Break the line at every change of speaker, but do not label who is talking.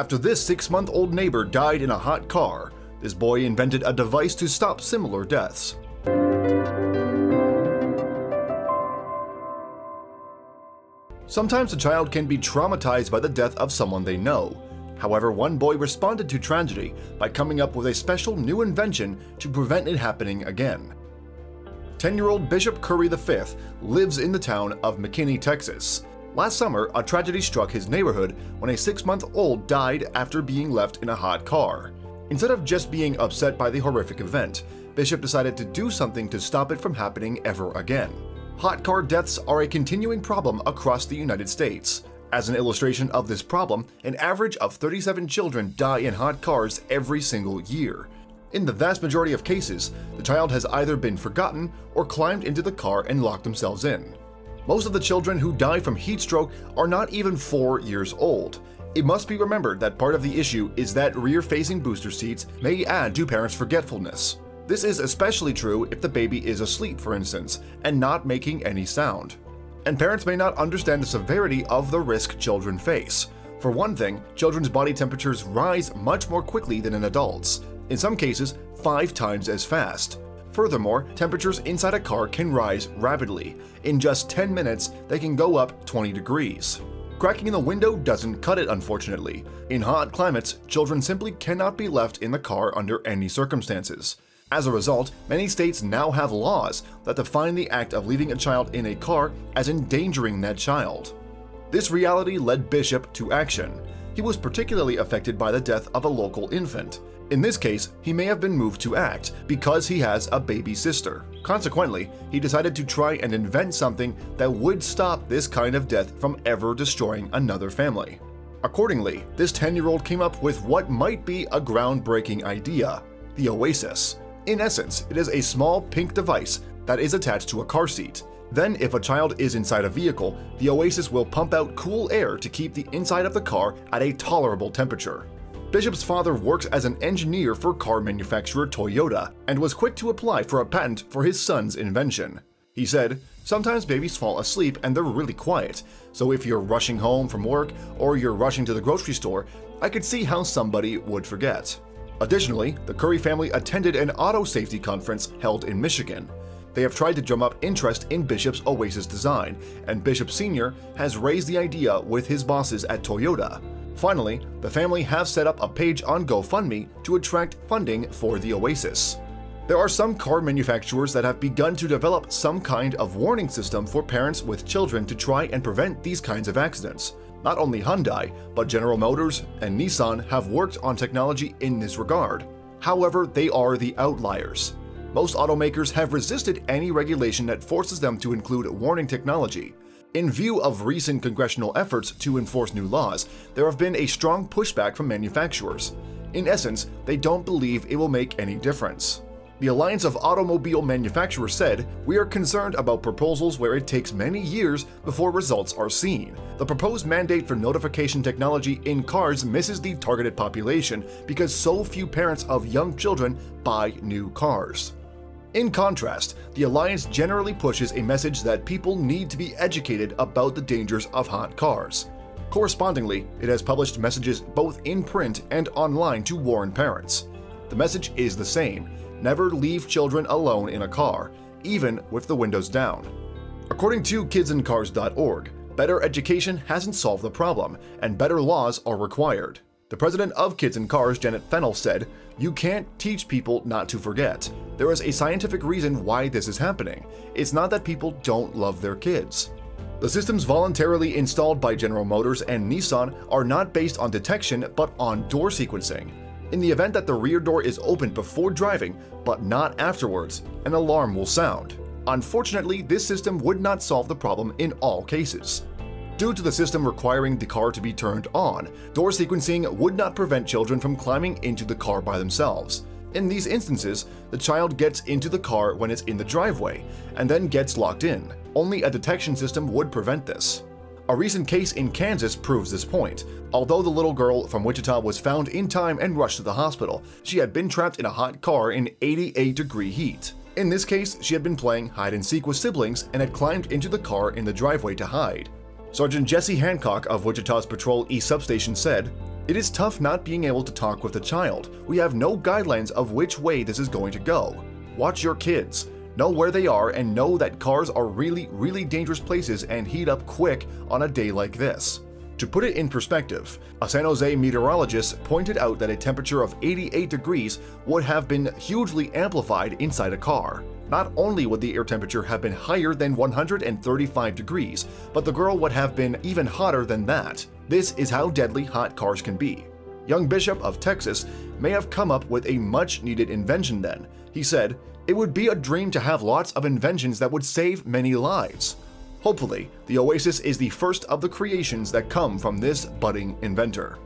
After this 6-month-old neighbor died in a hot car, this boy invented a device to stop similar deaths. Sometimes a child can be traumatized by the death of someone they know. However, one boy responded to tragedy by coming up with a special new invention to prevent it happening again. 10-year-old Bishop Curry V lives in the town of McKinney, Texas. Last summer, a tragedy struck his neighborhood when a 6-month-old died after being left in a hot car. Instead of just being upset by the horrific event, Bishop decided to do something to stop it from happening ever again. Hot car deaths are a continuing problem across the United States. As an illustration of this problem, an average of 37 children die in hot cars every single year. In the vast majority of cases, the child has either been forgotten or climbed into the car and locked themselves in. Most of the children who die from heat stroke are not even 4 years old. It must be remembered that part of the issue is that rear-facing booster seats may add to parents' forgetfulness. This is especially true if the baby is asleep, for instance, and not making any sound. And parents may not understand the severity of the risk children face. For one thing, children's body temperatures rise much more quickly than in adults, in some cases 5 times as fast. Furthermore, temperatures inside a car can rise rapidly. In just 10 minutes, they can go up 20 degrees. Cracking the window doesn't cut it, unfortunately. In hot climates, children simply cannot be left in the car under any circumstances. As a result, many states now have laws that define the act of leaving a child in a car as endangering that child. This reality led Bishop to action. He was particularly affected by the death of a local infant. In this case, he may have been moved to act because he has a baby sister. Consequently, he decided to try and invent something that would stop this kind of death from ever destroying another family. Accordingly, this 10-year-old came up with what might be a groundbreaking idea: the Oasis. In essence, it is a small pink device that is attached to a car seat. Then, if a child is inside a vehicle, the Oasis will pump out cool air to keep the inside of the car at a tolerable temperature. Bishop's father works as an engineer for car manufacturer Toyota and was quick to apply for a patent for his son's invention. He said, "Sometimes babies fall asleep and they're really quiet, so if you're rushing home from work or you're rushing to the grocery store, I could see how somebody would forget." Additionally, the Curry family attended an auto safety conference held in Michigan. They have tried to drum up interest in Bishop's Oasis design, and Bishop Sr. has raised the idea with his bosses at Toyota. Finally, the family have set up a page on GoFundMe to attract funding for the Oasis. There are some car manufacturers that have begun to develop some kind of warning system for parents with children to try and prevent these kinds of accidents. Not only Hyundai, but General Motors and Nissan have worked on technology in this regard. However, they are the outliers. Most automakers have resisted any regulation that forces them to include warning technology. In view of recent congressional efforts to enforce new laws, there have been a strong pushback from manufacturers. In essence, they don't believe it will make any difference. The Alliance of Automobile Manufacturers said, "We are concerned about proposals where it takes many years before results are seen. The proposed mandate for notification technology in cars misses the targeted population because so few parents of young children buy new cars." In contrast, the Alliance generally pushes a message that people need to be educated about the dangers of hot cars. Correspondingly, it has published messages both in print and online to warn parents. The message is the same: never leave children alone in a car, even with the windows down. According to kidsandcars.org, better education hasn't solved the problem, and better laws are required. The president of Kids and Cars, Janet Fennell, said, "You can't teach people not to forget. There is a scientific reason why this is happening. It's not that people don't love their kids." The systems voluntarily installed by General Motors and Nissan are not based on detection but on door sequencing. In the event that the rear door is opened before driving, but not afterwards, an alarm will sound. Unfortunately, this system would not solve the problem in all cases. Due to the system requiring the car to be turned on, door sequencing would not prevent children from climbing into the car by themselves. In these instances, the child gets into the car when it's in the driveway, and then gets locked in. Only a detection system would prevent this. A recent case in Kansas proves this point. Although the little girl from Wichita was found in time and rushed to the hospital, she had been trapped in a hot car in 88-degree heat. In this case, she had been playing hide-and-seek with siblings and had climbed into the car in the driveway to hide. Sergeant Jesse Hancock of Wichita's Patrol East Substation said, "It is tough not being able to talk with the child. We have no guidelines of which way this is going to go. Watch your kids. Know where they are and know that cars are really dangerous places and heat up quick on a day like this." To put it in perspective, a San Jose meteorologist pointed out that a temperature of 88 degrees would have been hugely amplified inside a car. Not only would the air temperature have been higher than 135 degrees, but the girl would have been even hotter than that. This is how deadly hot cars can be. Young Bishop of Texas may have come up with a much-needed invention then. He said, "It would be a dream to have lots of inventions that would save many lives." Hopefully, the Oasis is the first of the creations that come from this budding inventor.